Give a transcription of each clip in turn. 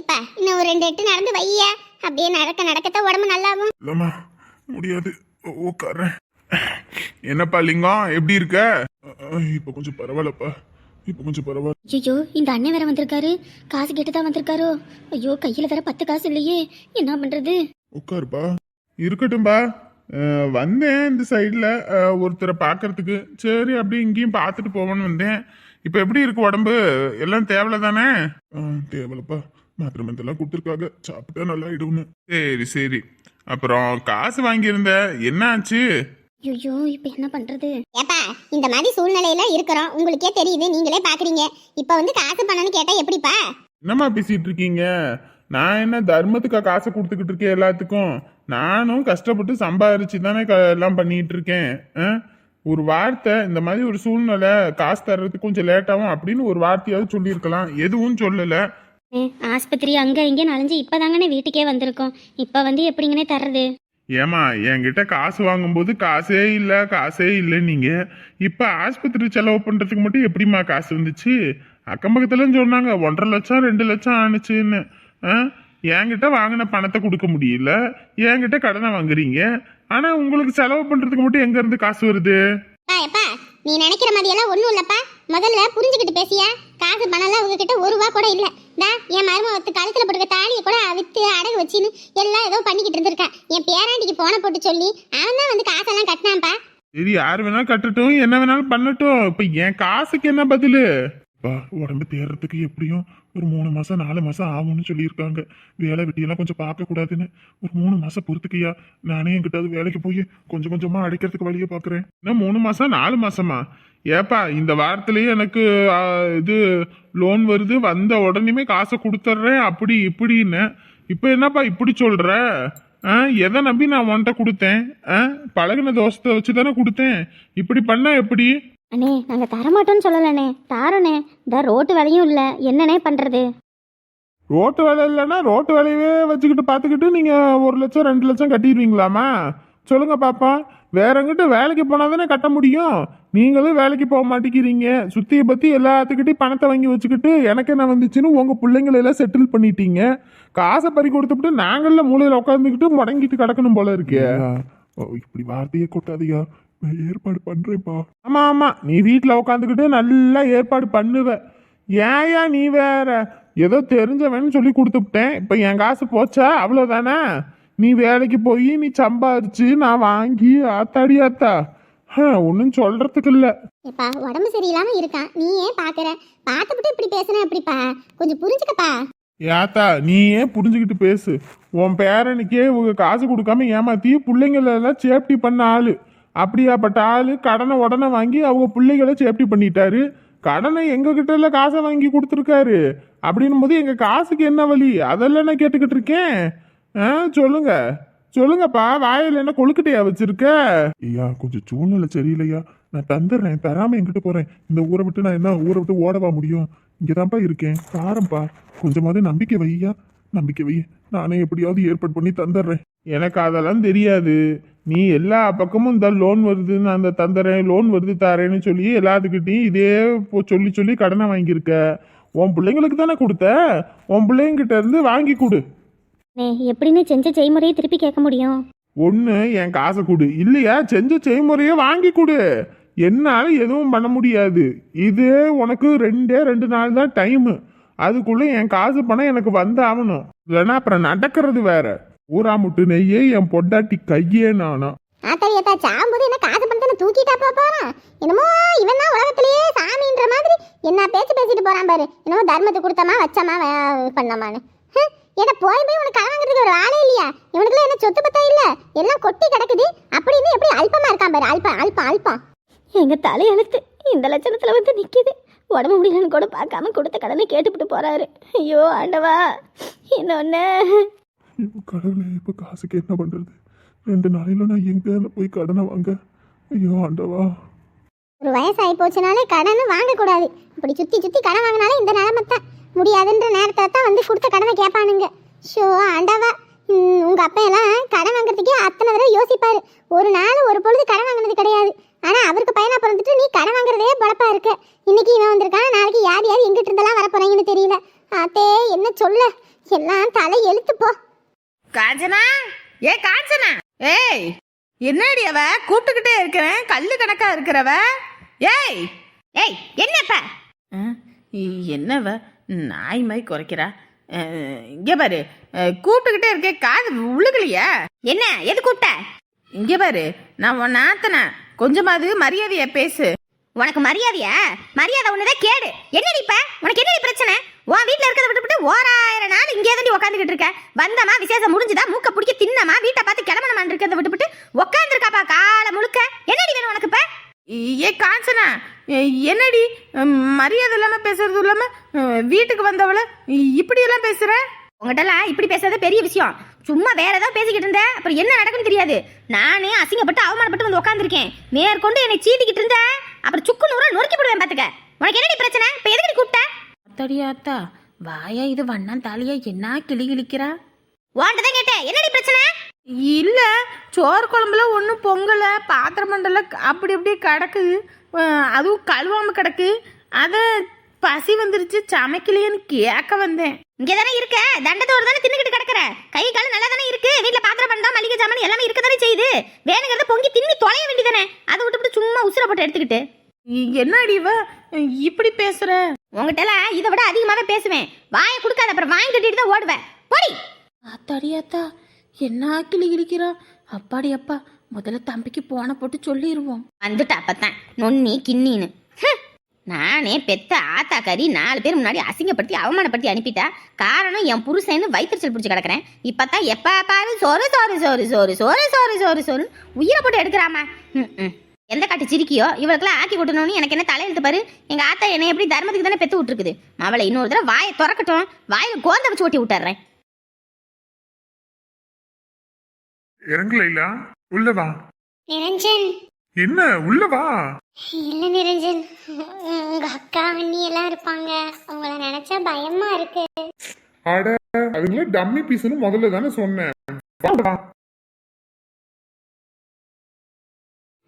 எப்பா இன்னும் ஒரு 2 எட்டு நடந்து வையா, அப்படியே நடக்க நடக்கத்தான் உடம்பு நல்லாவும். இல்லம்மா முடியாது, உட்கார்றேன். என்னப்பா லிங்கம், எப்படி இருக்க? இப்ப கொஞ்சம் பரவாயில்லப்பா, இப்ப கொஞ்சம் பரவாயில்ல. ஐயோ, இந்த அண்ணன் வேற வந்திருக்காரு. காசு கேட்டு தான் வந்திருக்காரோ? ஐயோ, கையில வேற 10 காசு இல்லையே, என்ன பண்றது? உட்காருப்பா. இருக்கட்டும்பா. வந்தேன் இந்த சைடில் ஒருத்தரை பார்க்கறதுக்கு. சரி அப்படியே இங்கேயும் பார்த்துட்டு போவோன்னு வந்தேன். இப்போ எப்படி இருக்கு உடம்பு? எல்லாம் தேவலை தானே? தேவலைப்பா, மாத்திரை மருந்தெல்லாம் கொடுத்துருக்காங்க, சாப்பிட்டா நல்லா ஆயிடும்னு. சரி சரி. அப்புறம் காசு வாங்கியிருந்த, என்ன ஆச்சு? ஐயோ, இப்ப என்ன பண்றது? ஏப்பா இந்த மாதிரி சூழ்நிலையில இருக்கிறோம், உங்களுக்கே தெரியுது, நீங்களே பாக்குறீங்க. இப்ப வந்து காசு பண்ணணும்னு கேட்டா எப்படிப்பா? என்னம்மா பேசிட்டு இருக்கீங்க? நான் என்ன தர்மத்துக்கா காசை கொடுத்துக்கிட்டு இருக்கேன் எல்லாத்துக்கும்? நானும் கஷ்டப்பட்டு சம்பாதிச்சு தானே எல்லாம் பண்ணிட்டு இருக்கேன். ஒரு வார்த்தை, இந்த மாதிரி ஒரு சூழ்நிலை, காசு தர்றதுக்கு கொஞ்சம் லேட்டாகும் அப்படின்னு ஒரு வார்த்தையாவது சொல்லியிருக்கலாம். எதுவும் சொல்லல. ஆஸ்பத்திரி அங்க இங்க நனைஞ்சு இப்பதாங்கண்ணே வீட்டுக்கே வந்திருக்கோம். இப்ப வந்து எப்படிங்கன்னே தர்றது? ஏமா, என்கிட்ட காசு வாங்கும்போது காசே இல்லை நீங்க. இப்ப ஆஸ்பத்திரி செலவு பண்றதுக்கு மட்டும் எப்படிமா காசு வந்துச்சு? அக்கம் பக்கத்துல சொன்னாங்க 1.5 லட்சம் 2 லட்சம் ஆனுச்சுன்னு. என்கிட்ட வாங்கின பணத்தை கொடுக்க முடியல, என்கிட்ட கடனை வாங்குறீங்க. ஆனா உங்களுக்கு செலவு பண்றதுக்கு மட்டும் எங்க இருந்து காசு வருது? எப்பா நீ நினைக்கிற மாதிரி எல்லாம் ஒண்ணும் இல்லப்பா. முதல்ல புரிஞ்சுக்கிட்டு பேசியா. காசு பணம்லாம் உங்ககிட்ட 1 ரூபா கூட இல்ல. என் மருமகத்து கழுத்துல போட்டுக்க தாலியை கூட வித்து அடகு வச்சுன்னு எல்லாம் ஏதோ பண்ணிக்கிட்டு இருந்திருக்கான். என் பேராண்டிக்கு போன போட்டு சொல்லி அவன் தான் வந்து காசெல்லாம் கட்டினான்ப்பா. சரி, யாரு வேணாலும் கட்டட்டும், என்ன வேணாலும் பண்ணட்டும். இப்ப என் காசுக்கு என்ன பதிலு? உடம்பு தேர்றதுக்கு எப்படியும் ஒரு 3 மாசம் 4 மாசம் ஆகும்னு சொல்லியிருக்காங்க. வேலை வெட்டியெல்லாம் கொஞ்சம் பார்க்க கூடாதுன்னு ஒரு 3 மாசம் பொறுத்துக்கையா. நானே என்கிட்ட வேலைக்கு போய் கொஞ்சம் கொஞ்சமா அடைக்கிறதுக்கு வழியை பாக்குறேன். இன்னும் 3 மாசம் 4 மாசமா? ஏப்பா இந்த வாரத்திலேயே எனக்கு இது லோன் வருது, வந்த உடனேமே காசை கொடுத்துட்றேன் அப்படி இப்படின்னு. இப்ப என்னப்பா இப்படி சொல்ற? எதை நம்பி நான் உன்கிட்ட கொடுத்தேன்? பழகின தோசத்தை வச்சு தானே கொடுத்தேன். இப்படி பண்ணா எப்படி? அண்ணே, நாங்க தரமாட்டோம்னு சொல்லலண்ணே, தாரோண்ணே. இந்த ரோட்டு வேலையும் இல்ல, என்னண்ணே பண்றது? ரோட்டு வேலை இல்லைன்னா ரோட்டு வேலையவே வச்சுக்கிட்டு பார்த்துக்கிட்டு நீங்க 1 லட்சம் 2 லட்சம் கட்டிடுவீங்களாமா? சொல்லுங்க பாப்பா. வேற எங்கிட்ட வேலைக்கு போனா தானே கட்ட முடியும். நீங்களும் வேலைக்கு போக மாட்டேங்கிறீங்க. சுத்தியை பத்தி எல்லாத்துக்கிட்டையும் பணத்தை வாங்கி வச்சுக்கிட்டு எனக்கு என்ன வந்துச்சுன்னு உங்க பிள்ளைங்களெல்லாம் செட்டில் பண்ணிட்டீங்க. காசை பறி கொடுத்துட்டு நாங்கள மூலையில உட்காந்துக்கிட்டு முடங்கிட்டு கிடக்கணும் போல இருக்கே. இப்படி வார்த்தையே கொட்டாதியா, நான் ஏற்பாடு பண்றேன்ப்பா. ஆமா ஆமா, நீ வீட்டுல உட்காந்துக்கிட்டு நல்லா ஏற்பாடு பண்ணுவ. ஏயா நீ வேற ஏதோ தெரிஞ்சவன்னு சொல்லி கொடுத்துட்டேன். இப்ப என் காசு போச்சா? அவ்வளவுதானே. நீ வேலைக்கு போய் நீ சம்பாதிச்சு நான் வாங்கி ஆத்தாடி ஆத்தா ஒன்னும் சொல்றதுக்கு இல்ல. ஏப்பா உடம்பு சரியில்லாம இருக்கான், நீ ஏன் பாக்குற? பார்த்துட்டு இப்படி பேசுன எப்படிப்பா? கொஞ்சம் புரிஞ்சுக்கப்பா. ஏத்தா நீ ஏன் புரிஞ்சுக்கிட்டு பேசு. உன் பேரனுக்கே இவங்க காசு கொடுக்காம ஏமாத்தி பிள்ளைங்களெல்லாம் சேஃப்டி பண்ண ஆளு. அப்படியாப்பட்ட ஆளு கடனை உடனே வாங்கி அவங்க பிள்ளைகளை சேஃப்டி பண்ணிட்டாரு. கடனை எங்க கிட்ட எல்லாம் காசை வாங்கி கொடுத்துருக்காரு. அப்படின்னும் போது எங்க காசுக்கு என்ன வழி? அதெல்லாம் நான் கேட்டுக்கிட்டு இருக்கேன். சொல்லுங்க சொல்லுங்கப்பா, வாயில என்ன கொழுக்கட்டையா வச்சிருக்க? ஐயா கொஞ்சம் சூழ்நிலை சரியில்லையா, நான் தந்துடுறேன், தராம எங்கிட்ட போறேன். இந்த ஊரை விட்டு நான் என்ன ஊரை விட்டு ஓடவா முடியும்? இங்கதான்ப்பா இருக்கேன், தாரம்பா. கொஞ்சமாவது நம்பிக்கை வையா, நம்பிக்கை வை. நானே எப்படியாவது ஏற்பாடு பண்ணி தந்துடுறேன். எனக்கு அதெல்லாம் தெரியாது. நீ எல்லா பக்கமும் இந்த லோன் வருது, நான் அந்த தந்துறேன், லோன் வருது தாரேன்னு சொல்லி எல்லாத்துக்கிட்டையும் இதே சொல்லி சொல்லி கடனை வாங்கியிருக்க. உன் பிள்ளைங்களுக்கு தானே கொடுத்த, உன் பிள்ளைங்கிட்ட இருந்து வாங்கி கொடு. எப்படின்னு செஞ்ச செய்முறையை திருப்பி கேட்க முடியும்? ஒன்று என் காசை கொடு, இல்லையா செஞ்ச செய்முறையை வாங்கி கொடு. என்னால் எதுவும் பண்ண முடியாது. இது உனக்கு 2 நாள் தான் டைமு. அதுக்குள்ளே என் காசு பணம் எனக்கு வந்தாகணும். இல்லைன்னா அப்புறம் நடக்கிறது வேற. ஊரா முட்டு நெய்யே என் பொண்டாட்டி கையே நானா. ஆத்தாடியத்தா சாம்போது என்ன காசு பணத்தை தூக்கிட்டா போறான். என்னமோ இவன் தான் உலகத்திலேயே சாமின்ற மாதிரி என்ன பேச்சு பேசிட்டு போறான் பாரு. என்னமோ தர்மத்தை கொடுத்தமா வச்சமா பண்ணமான்னு. ஏதா போய் உனக்கு கடன் வாங்குறதுக்கு ஒரு ஆளே இல்லையா? இவனுக்குலாம் என்ன சொத்து பத்தா இல்ல, எல்லாம் கொட்டி கிடக்குது. அப்படின்னு எப்படி அல்பமா இருக்கான் பாரு. அல்பம். எங்க தலையெழுத்து இந்த லட்சணத்துல வந்து நிக்குது. உடம்பு முடியலன்னு கூட பார்க்காம கொடுத்த கடனை கேட்டுவிட்டு போறாரு. ஐயோ ஆண்டவா, இன்னொன்னு கடவுளே, இப்ப காசுக்கு என்ன பண்றது? 2 நாளையில நான் எங்க போய் கடனை வாங்க? ஐயோ ஆண்டவா. ஒரு வயசாகி போச்சுனாலே கடன் வாங்கக்கூடாது. இப்படி சுத்தி கடன் வாங்கினாலே இந்த நிலைமை தான். முடியாதுன்ற நேரத்தை தான் வந்து கொடுத்த கடனை கேட்பானுங்க. ஷோ ஆண்டவா, உங்க அப்பா எல்லாம் கடன் வாங்குறதுக்கே அத்தனை தடவை யோசிப்பாரு. ஒரு நாள் ஒரு பொழுது கடன் வாங்கினது கிடையாது. ஆனா அவருக்கு பையனா பிறந்துட்டு நீ கடன் வாங்குறதே பொழப்பா இருக்க. இன்னைக்கு இவன் வந்திருக்கான், நாளைக்கு யார் எங்கிட்ட இருந்தெல்லாம் வரப்போறாங்கன்னு தெரியல. அத்தே என்ன சொல்ல, எல்லாம் தலை எழுத்து போ. காஞ்சனா, ஏ காஞ்சனா, ஏய் என்னடி அவ கூப்பிட்டுக்கிட்டே இருக்கிறேன், கல்லு கணக்கா இருக்கிறவ. ஏய் ஏய் என்னப்ப என்னவ நாய் மாதிரி குறைக்கிறா. இங்க பாரு, கூப்பிட்டுக்கிட்டே இருக்கேன், காது உழுகலையா? என்ன எது கூப்பிட்ட? இங்க பாரு, நான் உன் நாத்தனா, கொஞ்சமாவது மரியாதையா பேசு. உனக்கு மரியாதையா? மரியாதை ஒண்ணுதான் கேடு. என்னடி இப்ப உனக்கு என்னடி பிரச்சனை? உன் வீட்டுல இருக்கிறத விட்டுவிட்டு ஓராயிரம் நாள் இங்கே தான் உட்காந்துக்கிட்டு இருக்க. வந்தமா விசேஷம் முடிஞ்சுதா, மூக்க பிடிக்க தின்னமா, வீட்டை பார்த்து கிளம்பணுமா இருக்கிறத விட்டுவிட்டு உட்காந்துருக்காப்பா காலை முழுக்க. என்னடி வேணும் உனக்கு இப்ப? ஏ காஞ்சனா, என்னடி மரியாதை இல்லாம பேசுறது இல்லாம வீட்டுக்கு வந்தவள இப்படி எல்லாம் பேசுற? உங்ககிட்டலாம் இப்படி பேசுறது பெரிய விஷயம். சும்மா வேற ஏதாவது பேசிக்கிட்டு இருந்த அப்புறம் என்ன நடக்குன்னு தெரியாது. நானே அசிங்கப்பட்டு அவமானப்பட்டு வந்து உட்காந்துருக்கேன். மேற்கொண்டு என்னை சீட்டிக்கிட்டு இருந்த அப்புறம் சுக்கு நூறா நொறுக்கி போடுவேன் பாத்துக்க. உனக்கு என்னடி பிரச்சனை? இப்ப எதுக்கு கூப்பிட்ட? அத்தடியாத்தா, வாயா இது வண்ணான் தாலியா என்ன கிளி கிளிக்கிறா? வாண்டதான் கேட்டேன், என்னடி பிரச்சனை? இல்ல, சோறு குழம்புல ஒன்றும் பொங்கல, பாத்திர மண்டல அப்படி அப்படியே கிடக்குது, அதுவும் கழுவாம கிடக்கு. அத பசி வந்துருச்சு, சமைக்கலையேன்னு கேட்க வந்தேன். இங்கே தானே இருக்க, தண்டத்தோடு தானே தின்னுக்கிட்டு கிடக்குற. கை காலம் நல்லா தானே இருக்கு, வீட்டில் பாத்திரம் பண்ணா மளிகை ஜாமான் எல்லாமே இருக்க தானே செய்யுது. வேணுங்கிறத பொங்கி தின்னி தொலைய வேண்டியதானே, அதை விட்டு சும்மா உசுர போட்டு எடுத்துக்கிட்டு. என்னடி இவ இப்படி பேசுற? உங்ககிட்ட இதை விட அதிகமாவே பேசுவேன். வாயை கொடுக்காத, அப்புறம் வாங்கி கட்டிட்டு தான் ஓடுவேன். போடி. அத்தாடியாத்தா, என்ன கிளி கிளிக்கிறா? அப்பாடி அப்பா, முதல்ல தம்பிக்கு போன போட்டு சொல்லிடுவோம். வந்துட்டா அப்பத்தான் நொன்னி கிண்ணின்னு. நானே பெத்த ஆத்தா கறி 4 பேர் முன்னாடி அசிங்கப்படுத்தி அவமானப்படுத்தி அனுப்பிட்டா. காரணம் என் புருஷன்னு வயிற்றுச்சல் பிடிச்சி கிடக்குறேன். இப்பதான் எப்ப பாரு சோறு சோறு சோறு சோறு சோறு சோறு சோறு சோறு உயிரை போட்டு எடுக்கிறாமா. எந்த காட்டு சிரிக்கியோ இவளுக்கெல்லாம் ஆக்கி கொட்டணும்னு எனக்கு என்ன தலையெழுத்து பாரு. எங்க ஆத்தா என்னை எப்படி தர்மத்துக்கு தானே பெத்து விட்டுருக்குது. அவளை இன்னொரு தடவை வாயை திறக்கட்டும், வாயில கோந்த வச்சு ஓட்டி விட்டுறேன். இறங்கலைலா, உள்ளவா. நிரஞ்சன். என்ன உள்ளவா? இல்ல நிரஞ்சன், உங்க அக்கா அண்ணி எல்லாம் இருப்பாங்க, உங்களை நினைச்சா பயமா இருக்கு. அட, அதுங்கள டம்மி பீஸ்னு முதல்ல தானே சொன்னேன்.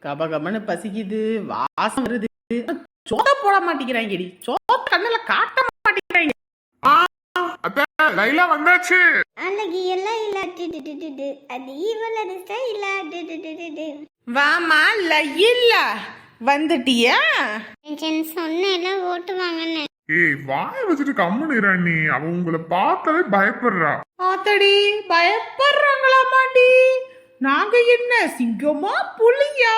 கபகபன்னு பசிக்குது, வாசம் வருது, சோத போட மாட்டேங்கிறாங்கடி, சோத கண்ணுல காட்ட மாட்டேங்கிறாங்க. அத்தை, லைலா வந்தாச்சு. அழகி எல்லாம் இல்ல, அது இவளது ஸ்டைல. வாமா லயில்ல வந்துட்டியா? சொன்னேன்ல ஓட்டுவாங்கன்னு. ஏய், வாய வச்சுட்டு கம்முன்னு இரு அண்ணி. அவ உங்களை பார்த்தாலே பயப்படுறா. ஆத்தடி, பயப்படுறாங்களா மாண்டி? நாங்க என்ன சிங்கமா புலியா?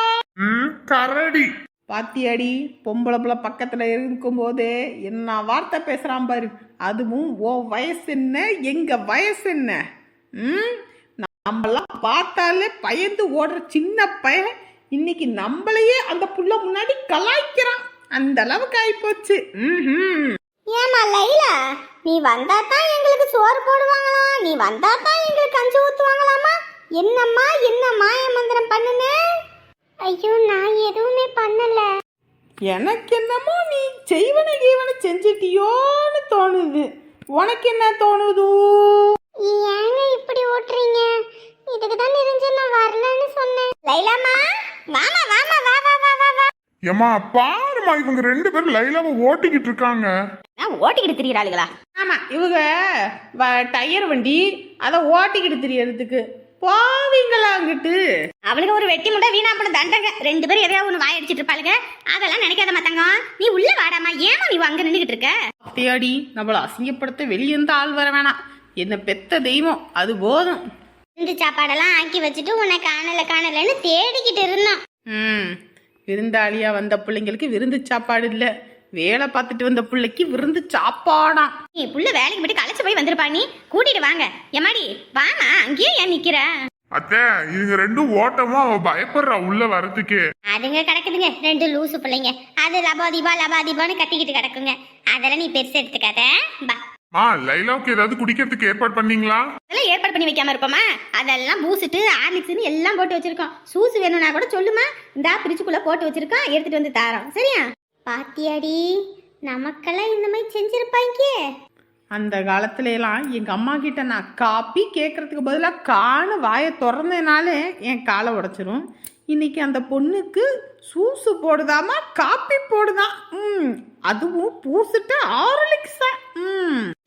கரடி. பாத்தியாடி, பொம்பளை பிள்ளை பக்கத்துல இருக்கும் போதே என்ன வார்த்தை பேசுறான் பாரு. அதுவும் ஓ வயசு என்ன, எங்க வயசு என்ன? நம்மளாம் பார்த்தாலே பயந்து ஓடுற சின்ன பையன் இன்னைக்கு நம்மளையே அந்த புள்ள முன்னாடி கலாய்க்கிறான். அந்த அளவுக்கு ஆயிப்போச்சு. ஏமா லைலா, நீ வந்தா தான் எங்களுக்கு சோறு போடுவாங்களா, நீ வந்தா தான் எங்களுக்கு கஞ்சி ஊத்துவாங்களாமா? என்னம்மா என்ன மாய மந்திரம் பண்ணுன? ஐயோ, நான் எதுவுமே பண்ணல. எனக்கு என்னமோ நீ செய்வன கீவன செஞ்சிட்டியோன்னு தோணுது. உனக்கு என்ன தோணுது? ஏங்க இப்படி ஓட்டுறீங்க? இதுக்கு தான் நிரஞ்சன் நான் வரலன்னு சொன்னேன். லைலாமா, வாமா வாமா வா வா வா வா வா. ஏமா பாருமா, இவங்க 2 பேரும் லைலாவை ஓட்டிக்கிட்டு இருக்காங்க. ஓட்டிக்கிட்டு திரியிறாளுங்களா? ஆமா, இவங்க டயர் வண்டி அதை ஓட்டிக்கிட்டு தெரியறதுக்கு போவீங்களா அங்கிட்டு? அவளுக்கு ஒரு வெட்டி முட்டை வீணா பண்ண தண்டங்க. 2 பேரும் எதையாவது ஒன்று வாய் அடிச்சிட்டு இருப்பாளுங்க. அதெல்லாம் நினைக்காத மாட்டாங்க. நீ உள்ள வாடாமா, ஏமா நீ அங்க நின்றுகிட்டு இருக்க? அப்படியாடி, நம்மள அசிங்கப்படுத்த வெளியேந்த ஆள் வர வேணாம். என்ன பெத்த தெய்வம் அது போதும். இந்த சாப்பாடெல்லாம் ஆக்கி வச்சுட்டு உன்னை காணலன்னு தேடிக்கிட்டு இருந்தோம். விருந்தாளியா வந்த பிள்ளைங்களுக்கு விருந்து சாப்பாடு இல்ல, வேலை பார்த்துட்டு வந்த பிள்ளைக்கு விருந்து சாப்பாடாம். நீ புள்ள வேலைக்கு போயிட்டு களைச்சு போய் வந்திருப்பா, நீ கூட்டிட்டு வாங்க. எம்மாடி வாமா, அங்கேயே ஏன் நிக்கிற? அத்தை, இதுங்க 2 ஓட்டமா அவ பயப்படுறா உள்ள வரதுக்கு. அதுங்க கிடக்குதுங்க 2 லூசு பிள்ளைங்க. அது லபாதிபான்னு கத்திக்கிட்டு கிடக்குங்க. அதெல்லாம் நீ பெருசு எடுத்துக்காத. லைலாவுக்கு ஏதாவது குடிக்கிறதுக்கு ஏற்பாடு பண்ணீங்களா? அதெல்லாம் ஏற்பாடு பண்ணி வைக்காம இருப்போமா? அதெல்லாம் பூசிட்டு ஹார்லிக்ஸ்னு எல்லாம் போட்டு வச்சிருக்கோம். சூசு வேணும்னா கூட சொல்லுமா, இந்தா பிரிச்சுக்குள்ள போட்டு வச்சிருக்கோம், எடுத்துட்டு வந்து தாரோம். சரியா? பாத்தியாடி, நமக்கெல்லாம் இந்த மாதிரி செஞ்சிருப்பாங்க. அந்த காலத்துல எல்லாம் எங்க அம்மா கிட்ட நான் காப்பி கேட்கறதுக்கு பதிலாக காணு வாயை திறந்தேனாலே என் காலை உடைச்சிரும். இன்னைக்கு அந்த பொண்ணுக்கு சூசு போடுதாமா காப்பி போடுதான். அதுவும் பூசிட்ட ஆரலிக்ஸா.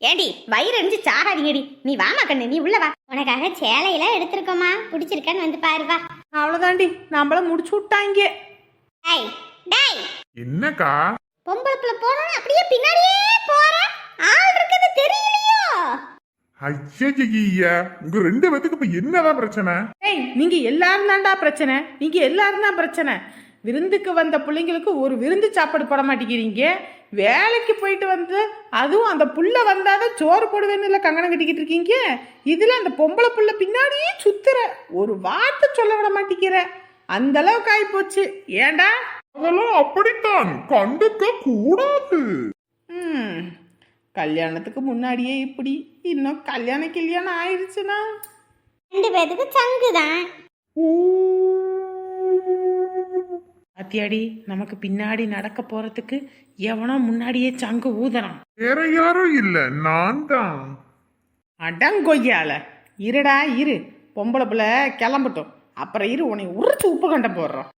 ஏடி வயிறு எரிஞ்சு சாகாதீங்கடி. நீ வாமா கண்ணு, நீ உள்ள வா. உனக்காக சேலையெல்லாம் எடுத்திருக்கோமா, பிடிச்சிருக்கான்னு வந்து பாரு வா. அவ்வளவுதாண்டி, நம்மள முடிச்சு விட்டாங்க. டேய் டேய், என்னக்கா? பொம்பளை புள்ள போறோம் அப்படியே பின்னாடியே போற. ஆள் இருக்குது தெரியலையோ? ஐயா, உங்க ரெண்டு பேத்துக்கு இப்ப என்னதான் பிரச்சனை? ஏய், நீங்க எல்லாரும் தான்டா பிரச்சனை. நீங்க எல்லாரும் தான் பிரச்சனை. விருந்துக்கு வந்த பிள்ளைங்களுக்கு ஒரு விருந்து சாப்பாடு போட மாட்டேங்கிறீங்க. வேலைக்கு போயிட்டு வந்து அதுவும் அந்த புள்ள வந்தாதான் சோறு போடுவேன்னு இல்லை கங்கணம் கட்டிக்கிட்டு இருக்கீங்க. இதுல அந்த பொம்பளை புள்ள பின்னாடியே சுத்துற, ஒரு வார்த்தை சொல்ல விட மாட்டேங்கிற. அந்த அளவுக்கு ஆகி போச்சு. ஏண்டா? அதெல்லாம் அப்படித்தான், கண்டுக்க கூடாது. கல்யாணத்துக்கு முன்னாடியே இப்படி, இன்னும் கல்யாணம் ஆயிடுச்சுன்னா ரெண்டு பேத்துக்கு சங்குதான். அத்தியாடி, நமக்கு பின்னாடி நடக்க போறதுக்கு எவனோ முன்னாடியே சங்கு ஊதறான். வேற யாரும் இல்ல, நான் தான். அடங்கொய்யால இருடா இரு, பொம்பளை புள்ள கிளம்பட்டும், அப்புறம் இரு உன்னை உரிச்சு உப்பு கண்ட போடுறோம்.